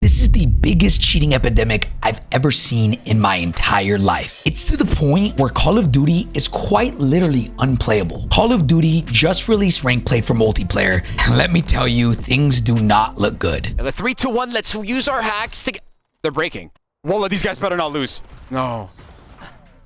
This is the biggest cheating epidemic I've ever seen in my entire life. It's to the point where Call of Duty is quite literally unplayable. Call of Duty just released rank play for multiplayer, and let me tell you, things do not look good. The 3, 2, 1, let's use our hacks to get... They're breaking. Wallah, these guys better not lose. No.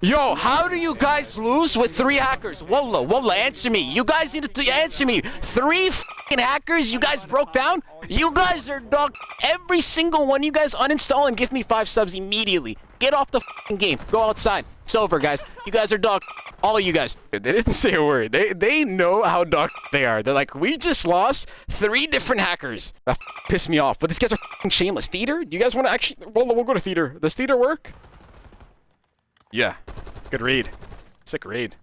Yo, how do you guys lose with 3 hackers? Wallah, answer me. You guys need to answer me. 3 f***ing hackers you guys broke down? You guys are dog. Every single one you guys uninstall and give me 5 subs immediately. Get off the f***ing game. Go outside. It's over, guys. You guys are dog. All of you guys. They didn't say a word. They know how dog they are. They're like, we just lost 3 different hackers. That pissed me off. But these guys are f***ing shameless. Theater? Do you guys want to actually... Wallah, we'll go to theater. Does theater work? Yeah. Good raid. Sick raid.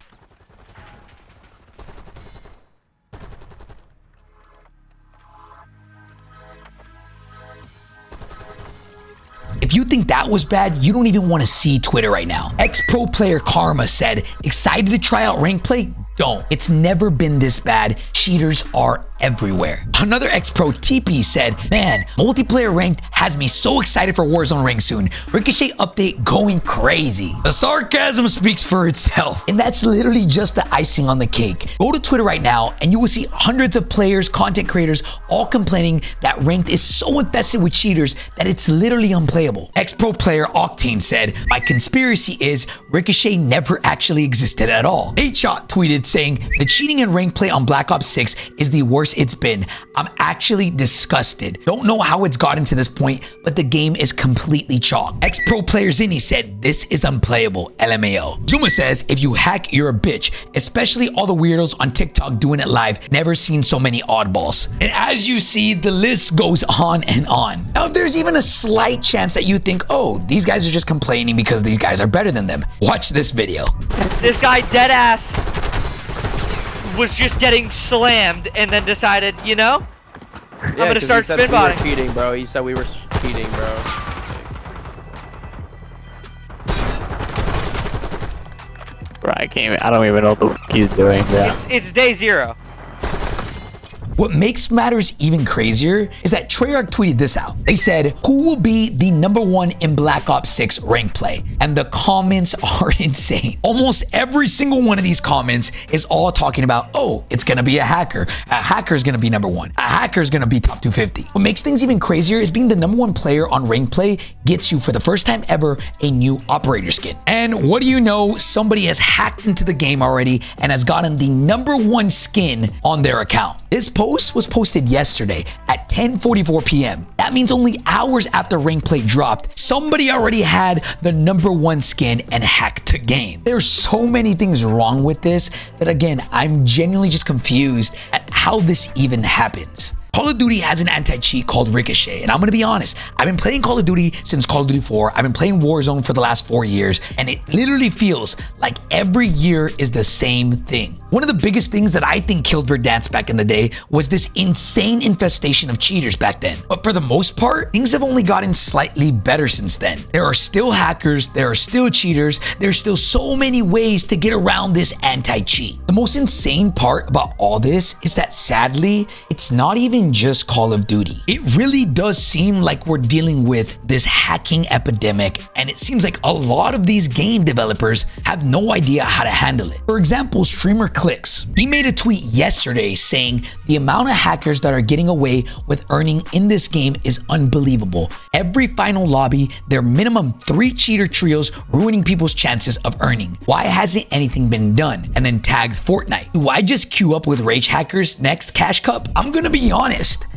If you think that was bad, you don't even want to see Twitter right now. Ex-pro player Karma said, excited to try out rank play? Don't. It's never been this bad. Cheaters are everywhere. Another ex-pro TP said, man, multiplayer ranked has me so excited for Warzone rank soon. Ricochet update going crazy. The sarcasm speaks for itself. And that's literally just the icing on the cake. Go to Twitter right now and you will see hundreds of players, content creators, all complaining that ranked is so infested with cheaters that it's literally unplayable. Ex-pro player Octane said, my conspiracy is Ricochet never actually existed at all. 8shot tweeted saying, the cheating in rank play on Black Ops 6 is the worst it's been. I'm actually disgusted. Don't know how it's gotten to this point, but the game is completely chalk. Ex-pro player Zinni said, this is unplayable, LMAO. Zuma says, if you hack, you're a bitch, especially all the weirdos on TikTok doing it live. Never seen so many oddballs. And as you see, the list goes on and on. Now, if there's even a slight chance that you think, oh, these guys are just complaining because these guys are better than them, watch this video. This guy deadass was just getting slammed and then decided, you know, I'm gonna start spin botting. Cheating, bro. He said we were cheating, bro. Bro, I don't even know what the he's doing. Yeah. It's day 0. What makes matters even crazier is that Treyarch tweeted this out. They said, who will be the #1 in Black Ops 6 rank play? And the comments are insane. Almost every single one of these comments is all talking about, oh, it's gonna be a hacker. A hacker's gonna be #1. A hacker's gonna be top 250. What makes things even crazier is being the #1 player on rank play gets you, for the first time ever, a new operator skin. And what do you know? Somebody has hacked into the game already and has gotten the #1 skin on their account. This post was posted yesterday at 10:44 p.m. That means only hours after rank play dropped, somebody already had the #1 skin and hacked the game. There's so many things wrong with this that, again, I'm genuinely just confused at how this even happens. Call of Duty has an anti-cheat called Ricochet, and I'm gonna be honest, I've been playing Call of Duty since Call of Duty 4. I've been playing Warzone for the last 4 years, and it literally feels like every year is the same thing. One of the biggest things that I think killed Verdansk back in the day was this insane infestation of cheaters back then. But for the most part, things have only gotten slightly better since then. There are still hackers, there are still cheaters, there's still so many ways to get around this anti-cheat. The most insane part about all this is that sadly, it's not even just Call of Duty. It really does seem like we're dealing with this hacking epidemic, and it seems like a lot of these game developers have no idea how to handle it. For example, streamer Clicks. He made a tweet yesterday saying the amount of hackers that are getting away with earning in this game is unbelievable. Every final lobby, there are minimum 3 cheater trios ruining people's chances of earning. Why hasn't anything been done? And then tagged Fortnite. Do I just queue up with rage hackers next Cash Cup? I'm gonna be honest.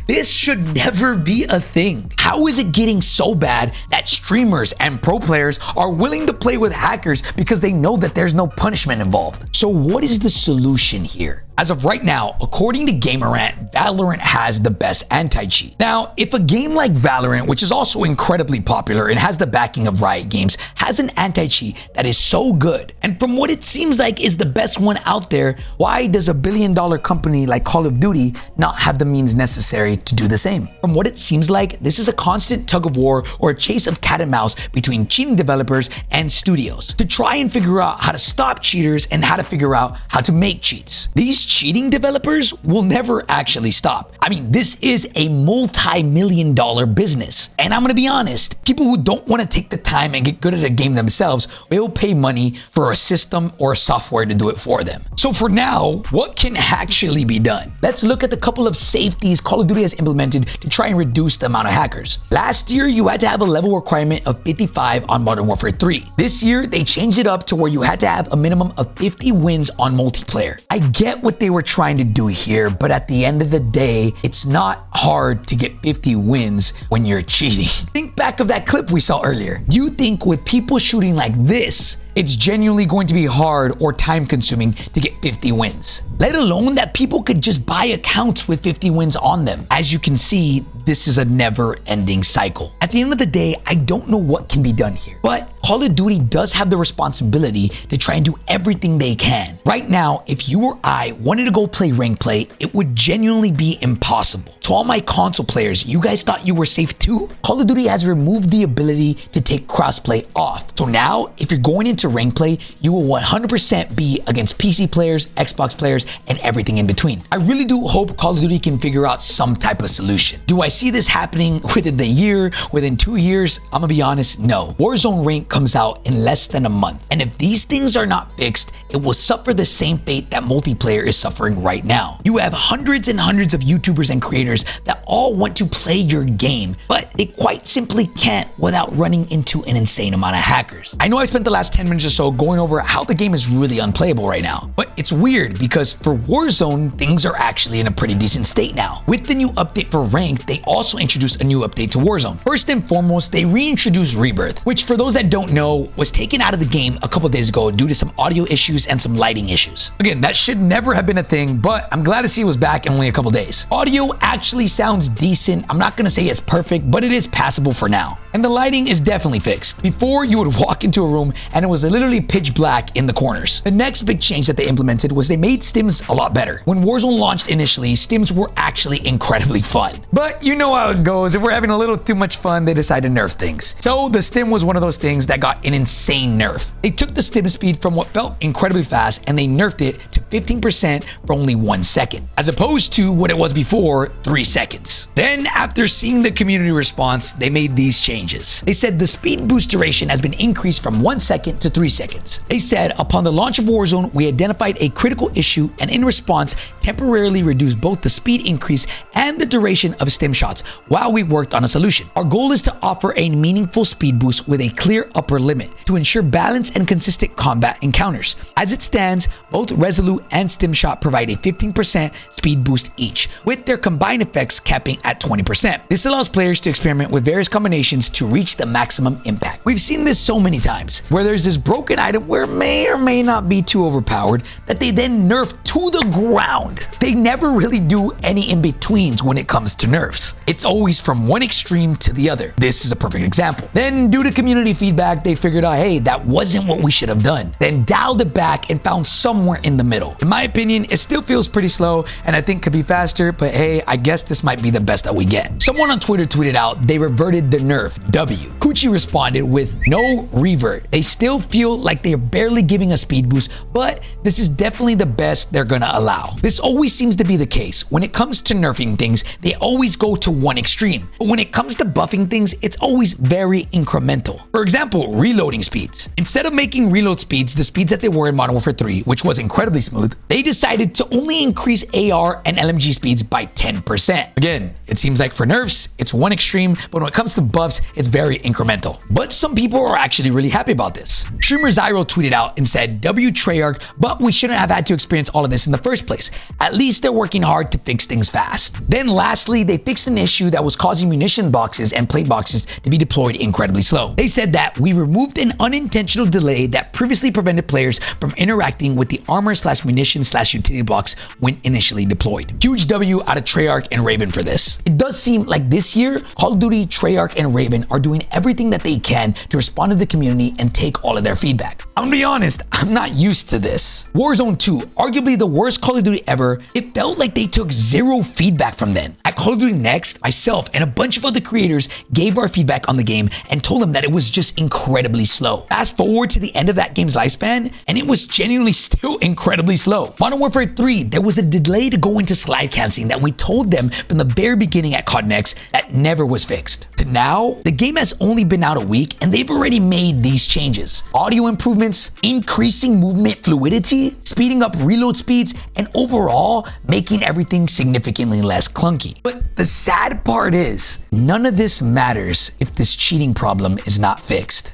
This should never be a thing. How is it getting so bad that streamers and pro players are willing to play with hackers because they know that there's no punishment involved? So what is the solution here? As of right now, according to Gamerant, Valorant has the best anti-cheat. Now, if a game like Valorant, which is also incredibly popular and has the backing of Riot Games, has an anti-cheat that is so good, and from what it seems like is the best one out there, why does a billion-dollar company like Call of Duty not have the means necessary to do the same? From what it seems like, this is a constant tug of war or a chase of cat and mouse between cheating developers and studios to try and figure out how to stop cheaters and how to figure out how to make cheats. These cheating developers will never actually stop. I mean, this is a multi-million-dollar business. And I'm gonna be honest, people who don't want to take the time and get good at a game themselves will pay money for a system or a software to do it for them. So for now, what can actually be done? Let's look at the couple of safeties Call of Duty has implemented to try and reduce the amount of hackers. Last year, you had to have a level requirement of 55 on Modern Warfare 3. This year, they changed it up to where you had to have a minimum of 50 wins on multiplayer. I get what they were trying to do here, but at the end of the day, it's not hard to get 50 wins when you're cheating. Think back of that clip we saw earlier. You think with people shooting like this, it's genuinely going to be hard or time consuming to get 50 wins. Let alone that people could just buy accounts with 50 wins on them. As you can see, this is a never-ending cycle. At the end of the day, I don't know what can be done here, but Call of Duty does have the responsibility to try and do everything they can. Right now, if you or I wanted to go play rank play, it would genuinely be impossible. To all my console players, you guys thought you were safe too? Call of Duty has removed the ability to take crossplay off. So now, if you're going into rank play, you will 100% be against PC players, Xbox players, and everything in between. I really do hope Call of Duty can figure out some type of solution. Do I see this happening within the year, within 2 years? I'm gonna be honest, no. Warzone rank comes out in less than a month. And if these things are not fixed, it will suffer the same fate that multiplayer is suffering right now. You have hundreds and hundreds of YouTubers and creators that all want to play your game, but they quite simply can't without running into an insane amount of hackers. I know I spent the last 10 minutes or so going over how the game is really unplayable right now, but it's weird because for Warzone, things are actually in a pretty decent state now. With the new update for ranked, they also introduced a new update to Warzone. First and foremost, they reintroduced Rebirth, which for those that don't know, was taken out of the game a couple days ago due to some audio issues and some lighting issues. Again, that should never have been a thing, but I'm glad to see it was back in only a couple days. Audio actually sounds decent. I'm not gonna say it's perfect, but it is passable for now. And the lighting is definitely fixed. Before, you would walk into a room and it was literally pitch black in the corners. The next big change that they implemented was they made stims a lot better. When Warzone launched initially, stims were actually incredibly fun. But you know how it goes. If we're having a little too much fun, they decide to nerf things. So the stim was one of those things that got an insane nerf. They took the stim speed from what felt incredibly fast and they nerfed it to 15% for only 1 second, as opposed to what it was before, 3 seconds. Then after seeing the community response, they made these changes. They said the speed boost duration has been increased from 1 second to 3 seconds. They said upon the launch of Warzone, we identified a critical issue and in response, temporarily reduced both the speed increase and the duration of stim shots while we worked on a solution. Our goal is to offer a meaningful speed boost with a clear upper limit to ensure balanced and consistent combat encounters. As it stands, both Resolute and Stim Shot provide a 15% speed boost each, with their combined effects capping at 20%. This allows players to experiment with various combinations to reach the maximum impact. We've seen this so many times, where there's this broken item where it may or may not be too overpowered that they then nerf to the ground. They never really do any in-betweens when it comes to nerfs. It's always from one extreme to the other. This is a perfect example. Then due to community feedback, they figured out, hey, that wasn't what we should have done. Then dialed it back and found somewhere in the middle. In my opinion, it still feels pretty slow and I think could be faster, but hey, I guess this might be the best that we get. Someone on Twitter tweeted out they reverted the nerf W. Chuki responded with no revert. They still feel like they're barely giving a speed boost, but this is definitely the best they're gonna allow. This always seems to be the case. When it comes to nerfing things, they always go to one extreme. But when it comes to buffing things, it's always very incremental. For example, reloading speeds. Instead of making reload speeds the speeds that they were in Modern Warfare 3, which was incredibly smooth, they decided to only increase AR and LMG speeds by 10%. Again, it seems like for nerfs, it's one extreme, but when it comes to buffs, it's very incremental. But some people are actually really happy about this. Streamer Zyro tweeted out and said, W Treyarch, but we shouldn't have had to experience all of this in the first place. At least they're working hard to fix things fast. Then lastly, they fixed an issue that was causing munition boxes and plate boxes to be deployed incredibly slow. They said that we removed an unintentional delay that previously prevented players from interacting with the armor/munition/utility blocks when initially deployed. Huge W out of Treyarch and Raven for this. It does seem like this year, Call of Duty, Treyarch, and Raven are doing everything that they can to respond to the community and take all of their feedback. I'm gonna be honest, I'm not used to this. Warzone 2, arguably the worst Call of Duty ever, it felt like they took zero feedback from them. At At Call of Duty Next, myself and a bunch of other creators gave our feedback on the game and told them that it was just incredibly slow. Fast forward to the end of that game's lifespan, and it was genuinely still incredibly slow. Modern Warfare 3, there was a delay to go into slide canceling that we told them from the very beginning at COD Next that never was fixed. To now, the game has only been out a week and they've already made these changes. Audio improvements, increasing movement fluidity, speeding up reload speeds, and overall making everything significantly less clunky. But the sad part is, none of this matters if this cheating problem is not fixed.